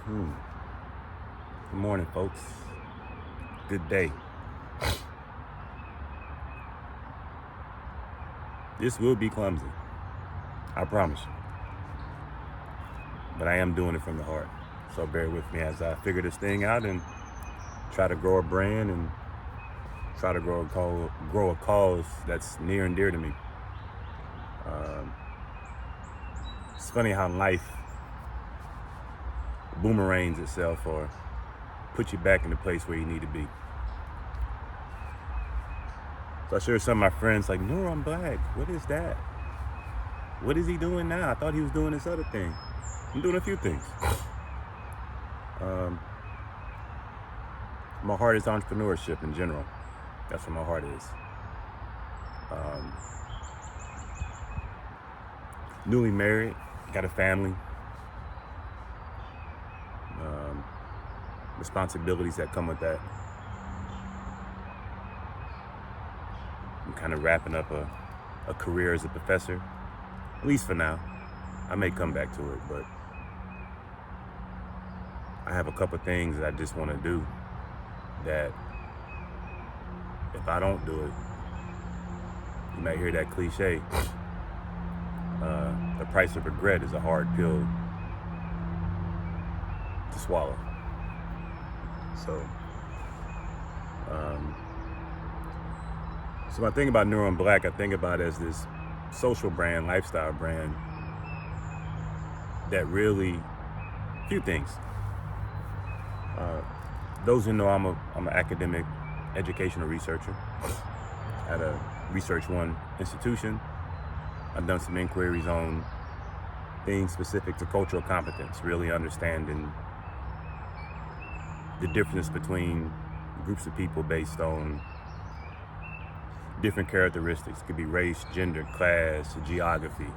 Good morning, folks. Good day. This will be clumsy, I promise you. But I am doing it from the heart. So bear with me as I figure this thing out and try to grow a brand and try to grow a cause that's near and dear to me. It's funny how life boomerangs itself or puts you back in the place where you need to be. So I share some of my friends like, Neuro, I'm black. What is that? What is he doing now? I thought he was doing this other thing. I'm doing a few things. My heart is entrepreneurship in general. That's what my heart is. Newly married, got a family. Responsibilities that come with that. I'm kind of wrapping up a career as a professor, at least for now. I may come back to it, but I have a couple things that I just want to do that if I don't do it, you might hear that cliche, the price of regret is a hard pill to swallow. So when I think about Neuro and Black, I think about it as this social brand, lifestyle brand that really, few things. Those who know I'm an academic educational researcher at a Research One institution. I've done some inquiries on things specific to cultural competence, really understanding the difference between groups of people based on different characteristics. It could be race, gender, class, geography,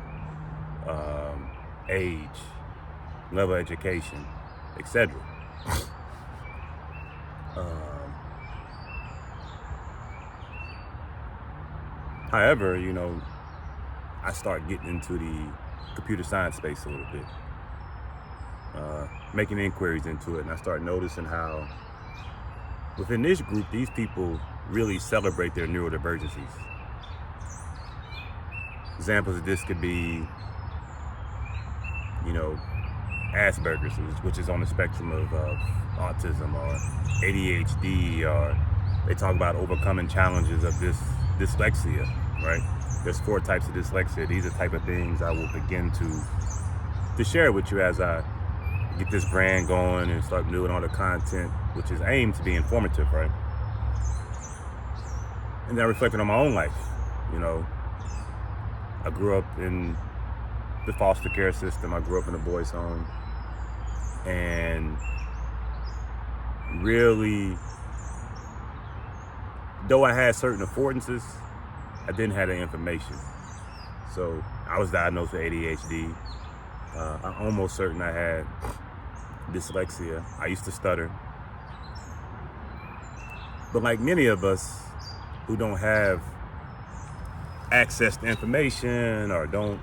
age, level of education, etc. However, I start getting into the computer science space a little bit, making inquiries into it, and I start noticing how within this group, these people really celebrate their neurodivergencies. Examples of this could be, Asperger's, which is on the spectrum of autism, or ADHD, or they talk about overcoming challenges of this dyslexia, right? There's 4 types of dyslexia. These are the type of things I will begin to share with you as I get this brand going and start doing all the content, which is aimed to be informative, right? And then reflecting on my own life. I grew up in the foster care system. I grew up in a boys' home. And really, though I had certain affordances, I didn't have the information. So I was diagnosed with ADHD. I'm almost certain I had dyslexia. I used to stutter. But like many of us who don't have access to information or don't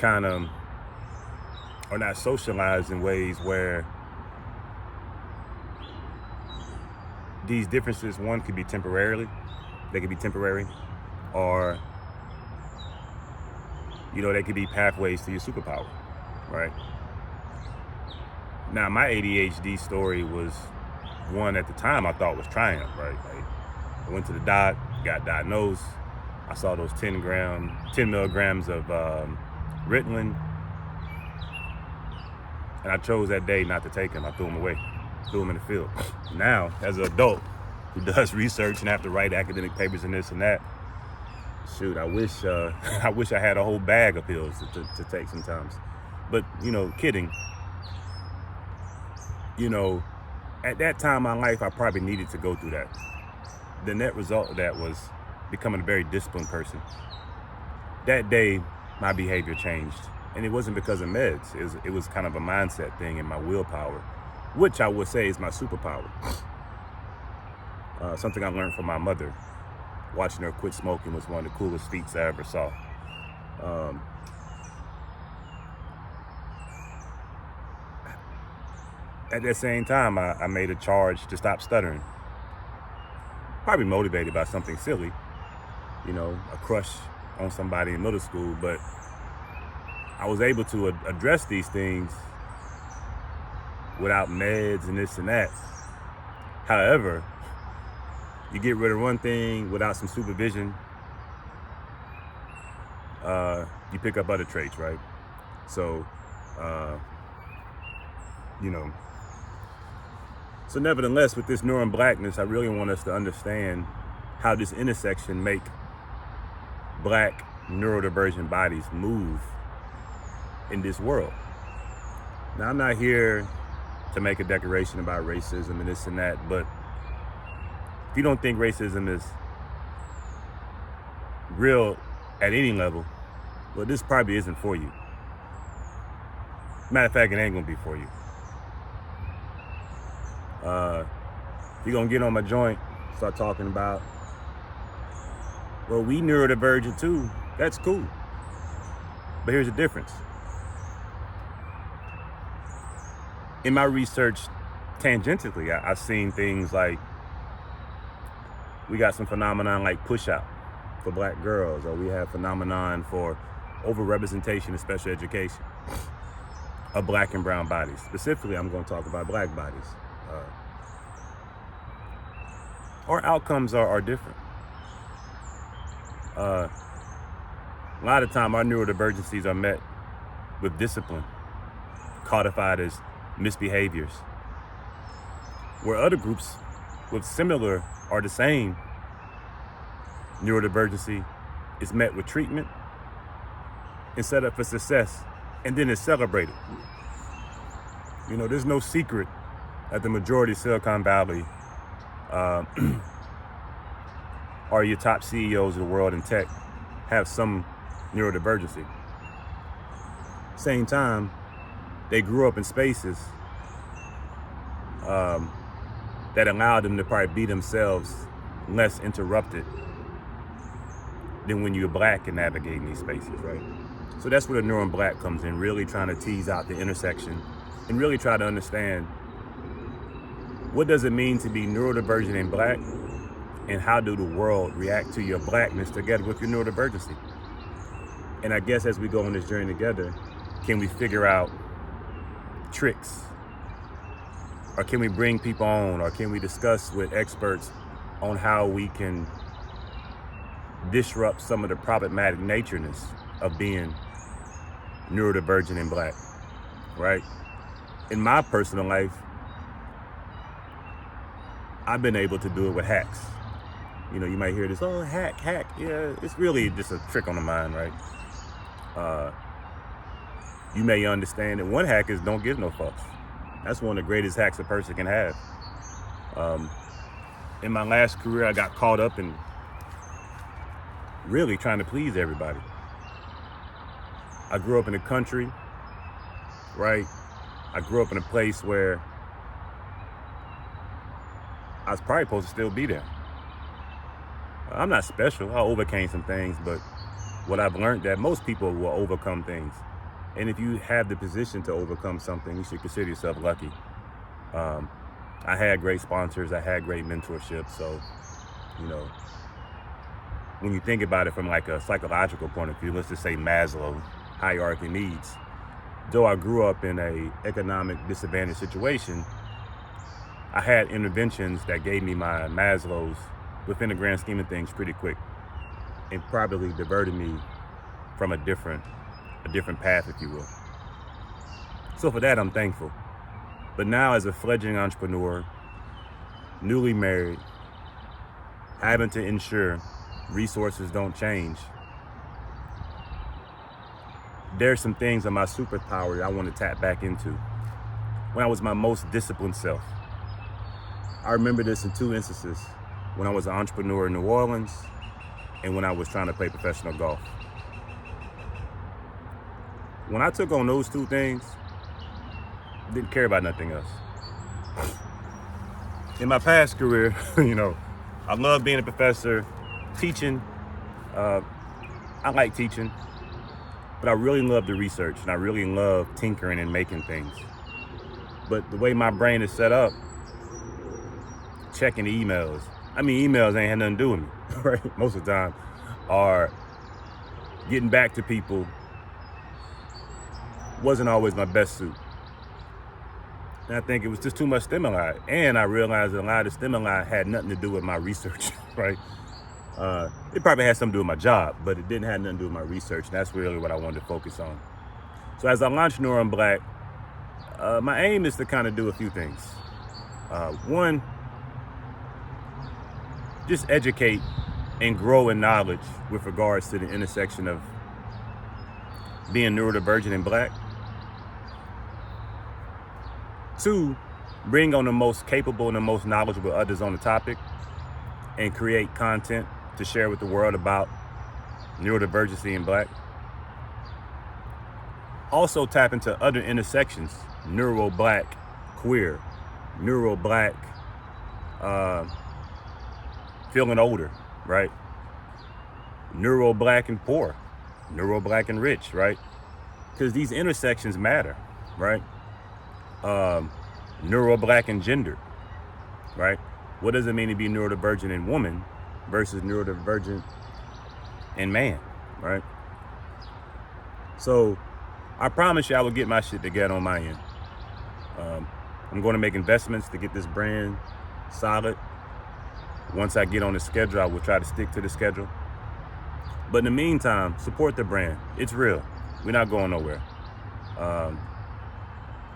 are not socialized in ways where these differences, one, could be temporary, or, they could be pathways to your superpower, right? Now, my ADHD story was one at the time I thought was triumph, right? Like, I went to the doc, got diagnosed. I saw those 10 milligrams of Ritalin, and I chose that day not to take them. I threw them away, threw them in the field. Now, as an adult who does research and have to write academic papers and this and that, shoot, I wish I had a whole bag of pills to take sometimes. But, kidding. At that time in my life, I probably needed to go through that. The net result of that was becoming a very disciplined person. That day, my behavior changed. And it wasn't because of meds. It was kind of a mindset thing and my willpower, which I would say is my superpower. Something I learned from my mother. Watching her quit smoking was one of the coolest feats I ever saw. at that same time, I made a charge to stop stuttering. Probably motivated by something silly, a crush on somebody in middle school, but I was able to address these things without meds and this and that. However, you get rid of one thing without some supervision, you pick up other traits, right? So, So nevertheless, with this Neuro and Blackness, I really want us to understand how this intersection make Black neurodivergent bodies move in this world. Now, I'm not here to make a declaration about racism and this and that, but if you don't think racism is real at any level, well, this probably isn't for you. Matter of fact, it ain't gonna be for you. If you're gonna get on my joint, start talking about, well, we neurodivergent too, that's cool. But here's the difference. In my research, tangentially, I've seen things like, we got some phenomenon like push-out for Black girls, or we have phenomenon for overrepresentation in special education of Black and brown bodies. Specifically, I'm going to talk about Black bodies. Our outcomes are different. A lot of time, our neurodivergencies are met with discipline, codified as misbehaviors, where other groups with similar or the same neurodivergency is met with treatment and set up for success, and then is celebrated. There's no secret that the majority of Silicon Valley or your top CEOs of the world in tech have some neurodivergency. Same time, they grew up in spaces that allowed them to probably be themselves less interrupted than when you're Black and navigating these spaces, right? So that's where the Neuro and Black comes in, really trying to tease out the intersection and really try to understand, what does it mean to be neurodivergent and Black, and how do the world react to your Blackness together with your neurodivergency? And I guess as we go on this journey together, can we figure out tricks? Or can we bring people on? Or can we discuss with experts on how we can disrupt some of the problematic natureness of being neurodivergent and Black, right? In my personal life, I've been able to do it with hacks. You might hear this, oh, hack. Yeah, it's really just a trick on the mind, right? You may understand that one hack is don't give no fucks. That's one of the greatest hacks a person can have. In my last career, I got caught up in really trying to please everybody. I grew up in the country, right? I grew up in a place where I was probably supposed to still be there. I'm not special. I overcame some things, but what I've learned that most people will overcome things. And if you have the position to overcome something, you should consider yourself lucky. I had great sponsors. I had great mentorship. So, when you think about it from like a psychological point of view, let's just say Maslow hierarchy needs. Though I grew up in a economic disadvantaged situation, I had interventions that gave me my Maslow's within the grand scheme of things pretty quick, and probably diverted me from a different path, if you will. So for that, I'm thankful. But now as a fledgling entrepreneur, newly married, having to ensure resources don't change, there's some things on my superpower that I want to tap back into. When I was my most disciplined self, I remember this in two instances: when I was an entrepreneur in New Orleans and when I was trying to play professional golf. When I took on those two things, didn't care about nothing else. In my past career, I love being a professor, teaching. I like teaching, but I really love the research and I really love tinkering and making things. But the way my brain is set up, checking the emails. I mean, emails ain't had nothing to do with me, right? Most of the time, or getting back to people wasn't always my best suit. And I think it was just too much stimuli. And I realized that a lot of the stimuli had nothing to do with my research, right? It probably had something to do with my job, but it didn't have nothing to do with my research. And that's really what I wanted to focus on. So as I launch Neuro and Black, my aim is to kind of do a few things. One, just educate and grow in knowledge with regards to the intersection of being neurodivergent and Black. Two, bring on the most capable and the most knowledgeable others on the topic and create content to share with the world about neurodivergency and Black. Also tap into other intersections, neuro-Black, queer, neuro-Black, feeling older, right? Neuro-Black and poor, neuro-Black and rich, right? Because these intersections matter, right? Neuro-Black and gender, right? What does it mean to be neurodivergent in woman versus neurodivergent in man, right? So I promise you I will get my shit together on my end. I'm going to make investments to get this brand solid. Once I get on the schedule, I will try to stick to the schedule. But in the meantime, support the brand. It's real. We're not going nowhere.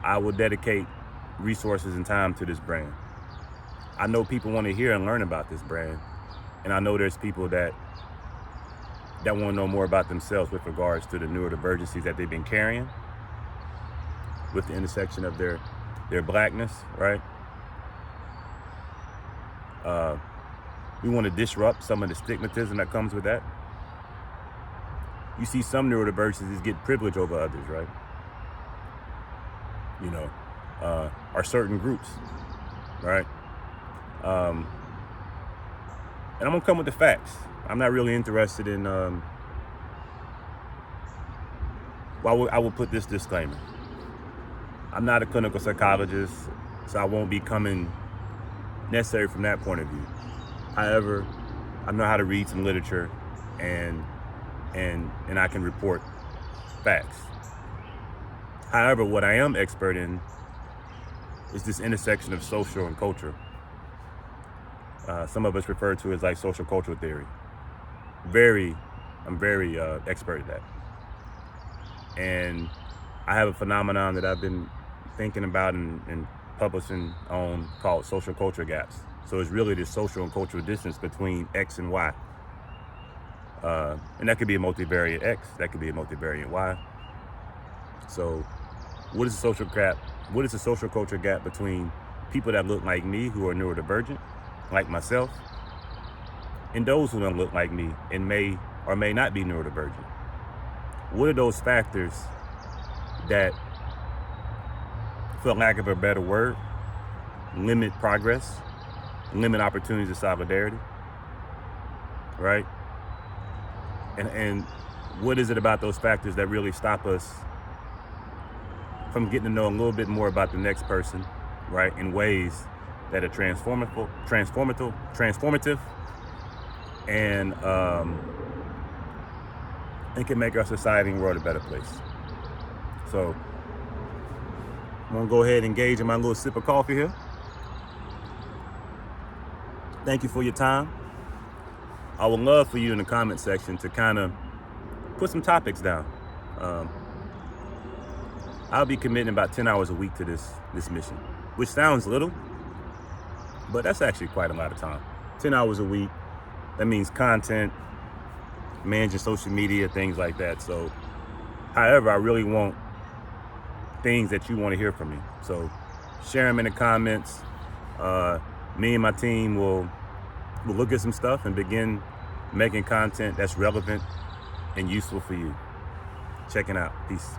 I will dedicate resources and time to this brand. I know people want to hear and learn about this brand. And I know there's people that want to know more about themselves with regards to the neurodivergencies that they've been carrying with the intersection of their Blackness, right? We want to disrupt some of the stigmatism that comes with that. You see some neurodiversities get privilege over others, right? You know, or certain groups, right? And I'm gonna come with the facts. I'm not really interested in, well, I will put this disclaimer. I'm not a clinical psychologist, so I won't be coming necessary from that point of view. However, I know how to read some literature and I can report facts. However, what I am expert in is this intersection of social and culture. Some of us refer to it as like social cultural theory. I'm very expert at that. And I have a phenomenon that I've been thinking about and publishing on called social culture gaps. So it's really the social and cultural distance between X and Y. And that could be a multivariate X, that could be a multivariate Y. So what is the social gap? What is the social culture gap between people that look like me who are neurodivergent, like myself, and those who don't look like me and may or may not be neurodivergent? What are those factors that, for lack of a better word, limit progress, limit opportunities of solidarity, right? And what is it about those factors that really stop us from getting to know a little bit more about the next person, right, in ways that are transformative, and can make our society and world a better place. So I'm gonna go ahead and engage in my little sip of coffee here. Thank you for your time. I would love for you in the comment section to kind of put some topics down. I'll be committing about 10 hours a week to this mission, which sounds little, but that's actually quite a lot of time. 10 hours a week, that means content, managing social media, things like that. So, however, I really want things that you want to hear from me. So share them in the comments. Me and my team will look at some stuff and begin making content that's relevant and useful for you. Check it out. Peace.